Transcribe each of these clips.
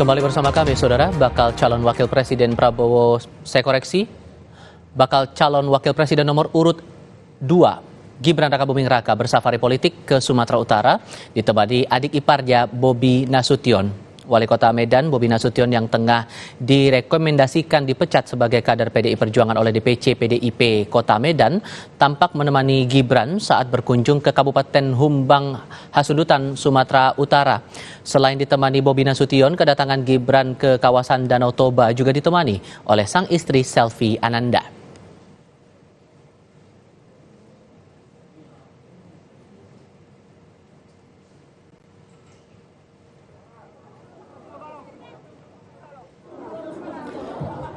Kembali bersama kami, Saudara. Bakal calon wakil presiden Prabowo, saya koreksi, bakal calon wakil presiden nomor urut 2, Gibran Rakabuming Raka bersafari politik ke Sumatera Utara, ditemani adik iparnya Bobi Nasution. Wali Kota Medan, Bobi Nasution, yang tengah direkomendasikan dipecat sebagai kader PDI Perjuangan oleh DPC PDIP Kota Medan, tampak menemani Gibran saat berkunjung ke Kabupaten Humbang Hasundutan, Sumatera Utara. Selain ditemani Bobi Nasution, kedatangan Gibran ke kawasan Danau Toba juga ditemani oleh sang istri Selvi Ananda.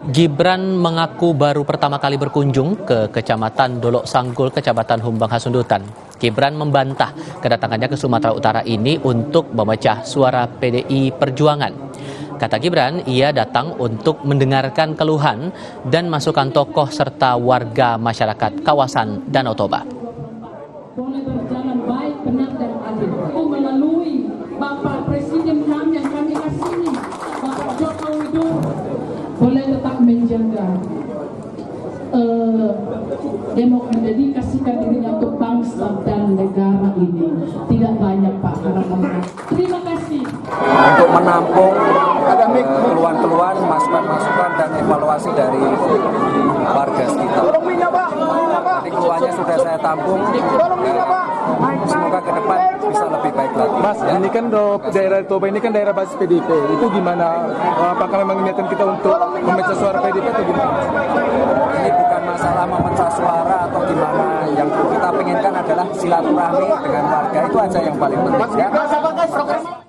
Gibran mengaku baru pertama kali berkunjung ke Kecamatan Dolok Sanggul, Kecamatan Humbang Hasundutan. Gibran membantah kedatangannya ke Sumatera Utara ini untuk memecah suara PDI Perjuangan. Kata Gibran, ia datang untuk mendengarkan keluhan dan masukan tokoh serta warga masyarakat kawasan Danau Toba. Boleh berjalan baik, benar, dan adil. Melalui Bapak Presiden kami yang kami kasih, Bapak Joko Widodo, boleh tetap menjaga mendedikasikan dirinya untuk bangsa dan negara ini. Tidak banyak, Pak, harapan. Terima kasih. Untuk menampung keluhan-keluhan, masukan-masukan dan evaluasi dari warga sekitar. Jadi keluhannya sudah saya tampung. Semoga ke depan bisa lebih baik lagi. Mas, ya. Ini kan daerah Toba ini kan daerah basis PDIP. Itu gimana? Apakah memang niatan kita untuk memecah suara PDIP atau gimana? Ini bukan masalah memecah suara atau gimana. Yang kita inginkan adalah silaturahmi dengan warga, itu aja yang paling penting. Ya.